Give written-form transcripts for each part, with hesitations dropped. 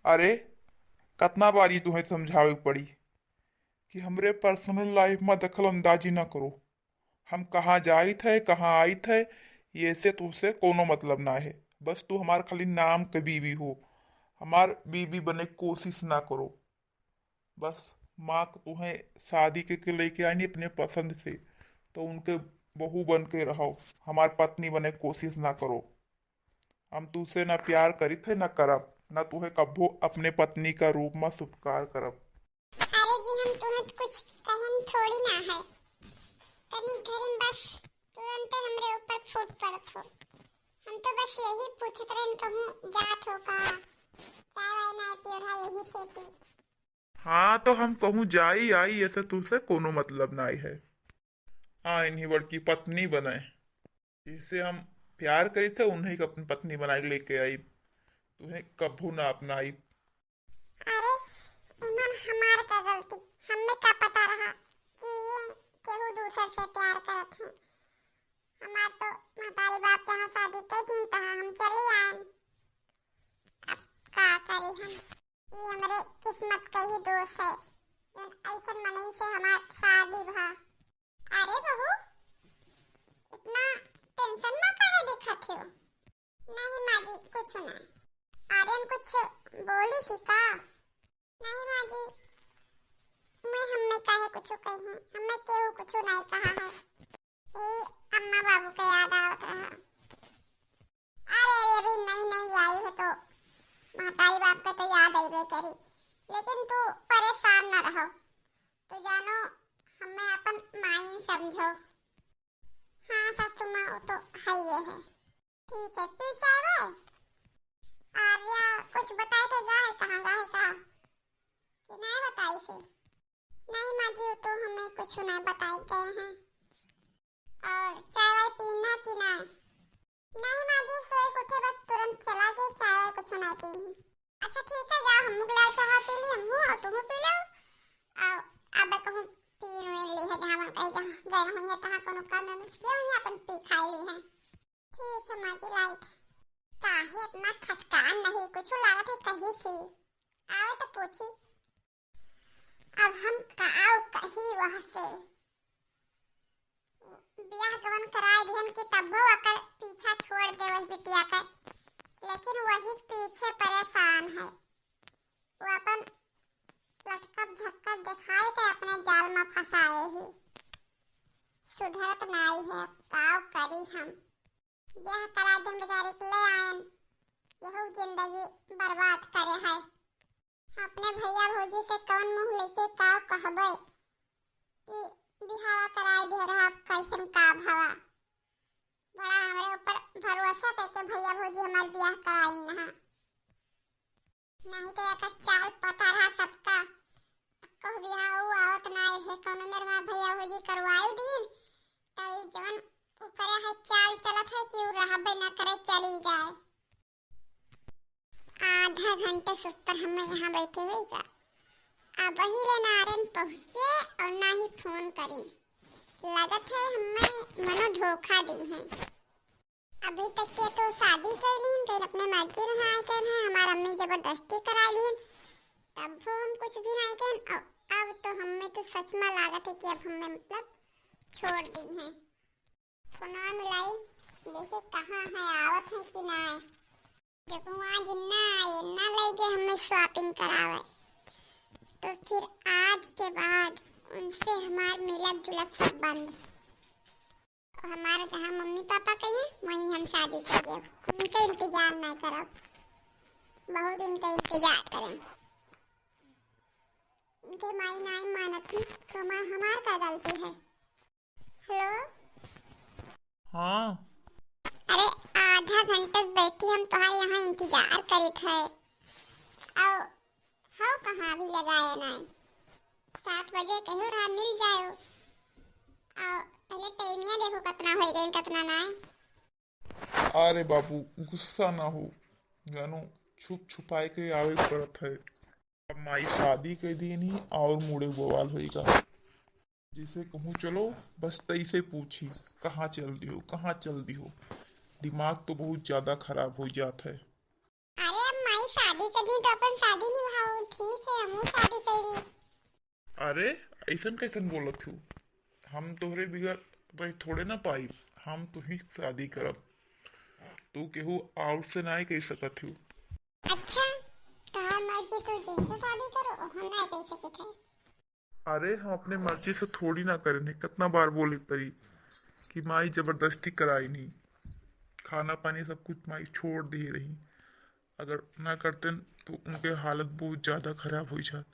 अरे कतना बारी तुम्हें समझावे पड़ी कि हमरे पर्सनल लाइफ में दखल अंदाजी ना करो। हम कहाँ जाई थे कहाँ आई थे ये से तुझसे कोनो मतलब ना है। बस तू हमार खाली नाम के बीवी हो। हमार बीवी बने की कोशिश ना करो। बस माँ को तुम्हें शादी के लेके आई नहीं अपने पसंद से, तो उनके बहू बन के रहो। हमार पत्नी बने की कोशिश ना करो। हम तुझसे ना प्यार करी थे ना करब, ना तुम्हें कभो अपने पत्नी का रूप में स्वीकार करब। अरे जी हम तुम्हें कुछ कहन थोड़ी ना है। तनी घरी में बस तुरंत हमरे ऊपर फूट पड़त हो। हम तो बस यही पूछत रहन कहूँ जात हो का चाय वाय ना पी और यही से पी। हाँ तो हम कहूँ जाई आई ऐसे तुझसे कोनो मतलब ना है। हाँ इन्हीं बड़की पत्नी बनाए जिससे हम प्यार करी थे उन्हीं को अपनी पत्नी बना के लेके आई। तुम्हें कभू ना अपनाई। अरे इमन हमार का गलती, हमें का पता रहा कि ये केहू दूसर से प्यार करत है। हमार तो महतारी बाप जहाँ शादी कर दिन तहाँ हम चले आए। अब का करी हम, ये हमरे किस्मत का ही दोष है जन ऐसन मनई से हमार शादी भा। अरे बहू इतना टेंशन में काहे दिखत हो? नहीं माँ जी कुछ ना। आर्यन कुछ बोली सी का? नहीं माँ जी मैं हमें काहे कुछ कही है, हमें केहू कुछ नहीं कहा है। ये अम्मा बाबू का याद आवत रहा। अरे अरे अभी नई नई आई हो तो महतारी बाप का तो याद आइबे करी, लेकिन तू परेशान न रहो। तो जानो हमें अपन माई समझो। हाँ सासू माँ वो तो है ये है। ठीक है पी चाय वाय। आर्या कुछ बताए थे गाय कहाँ गाय का कि नहीं बताई थी? नहीं माँ जी वो तो हमें कुछ नहीं बताए गए हैं। और चाय वाय पीना कि नहीं? नहीं माँ जी सोए उठे बस तुरंत चला गए, चाय वाय कुछ नहीं पीनी। अच्छा ठीक है जाओ हम गिलास चाय पी लिए हम और तुम पी लो। आओ अब कहूँ पी ली है जहाँ मन कहीं जहाँ गए हुई है तहाँ कोनो काम में मुश्किल हुई अपन पी खाई ली है। ठीक है माँ जी लाइट काहे इतना खटकान नहीं कुछ लागत है कहीं सी आओ तो पूछी। अब हम काओ कहीं वहाँ से ब्याह गवन कराए दिहन की तब्बो अकर पीछा छोड़ दे वही बिटिया का, लेकिन वही पीछे परेशान है। वो अपन लटकप झटकप दिखाए के अपने जाल में फंसाए ही सुधरत नहीं है। काओ करी हम ब्याह करा दम बेचारे के ले आयन यहू जिंदगी बर्बाद करे है। अपने भैया भौजी से कौन मुंह लेके का कहबे कि बिहावा कराए दे रहा कैसन का भवा। बड़ा हमारे ऊपर भरोसा करके भैया भौजी हमार ब्याह कराई ना, नहीं तो एक चाल पता रहा सबका कह बिहाव आवत ना है कोनो मेरे मां भैया भौजी करवाए दिन तो ये जवन ऊपर है चाल चलत है कि रहबे ना करे चली जाए। आधा घंटे से ऊपर हम यहाँ बैठे हुए का अब ही ले नारन पहुँचे और ना ही फोन करी। लगत है हमें मनो धोखा दी है। अभी तक के तो शादी कर ली तो अपने मर्जी से आए कर हैं, हमारा अम्मी जबरदस्ती करा ली तब वो हम कुछ भी नहीं कर। अब तो हमें तो सच में लागत है कि अब हमें मतलब छोड़ दी है। फोनवा मिलाई देखिए कहाँ है आवत है कि ना है। जब वहाँ जिन्ना आए ना लगे हमें शॉपिंग करावे तो फिर आज के बाद उनसे हमार मिलब जुलब सब बंद। हमारे जहाँ मम्मी पापा कहिए वहीं हम शादी कर दे, उनका इंतजार ना करो, बहुत इनका इंतजार करें। इनके माई नहीं मानत थी तो हमार का गलती है। हेलो हाँ अरे आधा घंटे बैठी हम तुम्हारे यहाँ इंतजार करी थे। आओ हाँ कहाँ भी लगाए नहीं 7 बजे कहो रहा मिल जाओ। आओ पहले टाइमिया देखो कितना हो गई कितना नहीं। अरे बाबू गुस्सा ना हो, जानो छुप छुपाए के आवे पड़त है। अब माई शादी के दिन ही और मुड़े बवाल होएगा। जिसे कहूँ चलो बस तई से पूछी कहाँ चल दी हो कहाँ चल दी हो। दिमाग तो बहुत ज्यादा खराब हो जाता है। अरे अब माई शादी के दिन तो अपन शादी नहीं शादी करी। अरे ऐसन कैसन बोलत हूँ? हम तोहरे बिगर रह थोड़े ना पाई। हम तू ही शादी करब। तू केहू आउट से ना कह सकत हूँ। अच्छा, तोहार मर्जी, तू जिनसे शादी करो हम नहीं कह सकते थे। अरे हम अपने मर्जी से थोड़ी ना करें। कितना बार बोले परी कि माई जबरदस्ती कराई नहीं। खाना पानी सब कुछ माई छोड़ दी रही। अगर ना करते तो उनके हालत बहुत ज़्यादा खराब हो जात।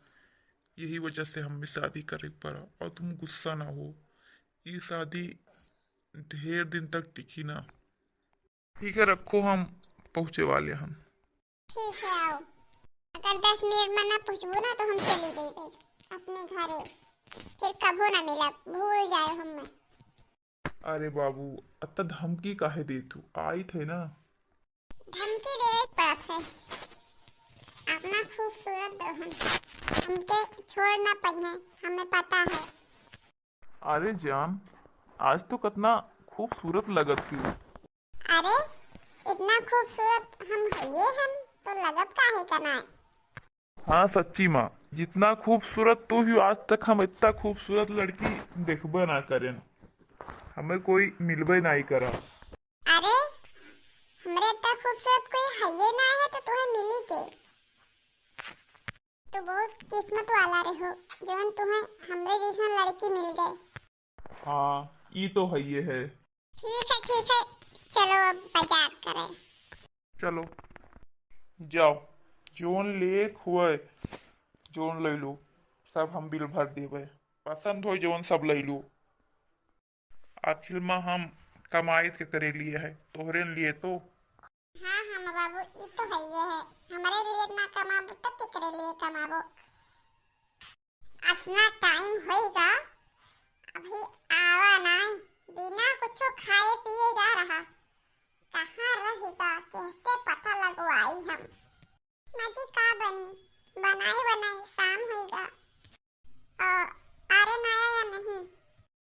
यही वजह से हमें शादी करे पड़ा। और तुम गुस्सा ना हो, ये शादी ढेर दिन तक टिकी ना। ठीक है, रखो, हम पहुँचे वाले हम। ठीक है, आओ। अगर 10 मिनट में ना पूछबू ना तो हम चली गई अपने घरे। फिर कभो ना मिला, भूल जाए हमें। अरे बाबू, अत्ता धमकी काहे दे तू? आई थे ना। धमकी देवे पड़त है। अपना खूबसूरत दुल्हन हमके छोड़ ना पाई, हमें पता है। अरे जान, आज तो कितना खूबसूरत लगत थी। अरे इतना खूबसूरत हम हम तो लगत काहे करना है। हाँ सच्ची माँ, जितना खूबसूरत तू ही, आज तक हम इतना खूबसूरत लड़की देखबे ना करें। हमें कोई मिलबे नहीं करा। अरे हमरे इतना खूबसूरत कोई है ना है तो तुम्हें मिली के। तो बहुत किस्मत वाला रहो जवन तुम्हें हमरे जैसा लड़की मिल गए। हाँ, ये तो है ये है। ठीक है ठीक है, चलो अब बाजार करें। चलो जाओ, जोन ले हुए जोन ले लो। सब हम बिल भर देवे। पसंद हो जोन सब ले लो। आखिर में हम कमाई के करे लिए है, तोहरे लिए तो। हाँ हाँ बाबू, ये तो है ये है। हमारे लिए ना कमाबो तो केकरे लिए कमाबो। अपना टाइम होएगा, अभी आवा नहीं। बिना कुछ खाए पिए जा रहा। कहाँ रहेगा, कैसे पता लगवाई हम। मजी का बनी, बनाई बनाई शाम होएगा। अरे ना आया या नहीं?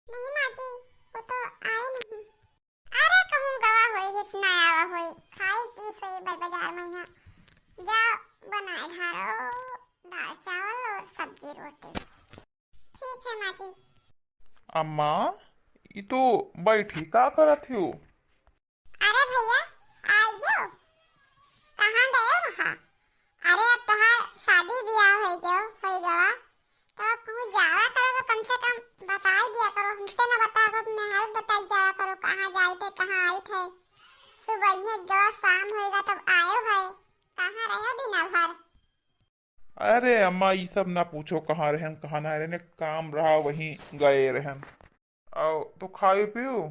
नहीं माजी, वो तो आए नहीं। अरे कहूँ गवा होई, इतना आवा होई। खाई पी सोई बाजार में यहाँ। जाओ बनाए घारो दाल चावल और सब्जी रोटी। ठीक है माजी। अम्मा, ये तो बैठी का करत हो? अरे भैया आइयो, कहाँ गए रहा? अरे अब तोहार शादी ब्याह हो गया तो अब कहूँ जावा करो तो कम से कम बता ही दिया करो। हमसे ना बता करो, अपने हाल बताई जावा करो। कहाँ जाए थे, कहाँ आई थे। सुबह ही गो, शाम होएगा तब आयो है। कहाँ रहो दिन भर? अरे अम्मा, ये सब ना पूछो। कहाँ रहन कहाँ ना रहने, काम रहा वहीं गए रहन। आओ तो खाओ पियो।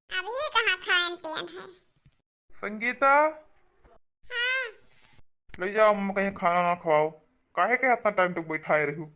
अभी कहाँ खान पियन है। संगीता, हाँ ले जाओ अम्मा कहीं खाना ना खवाओ। काहे के इतना टाइम तक बैठाए रहू?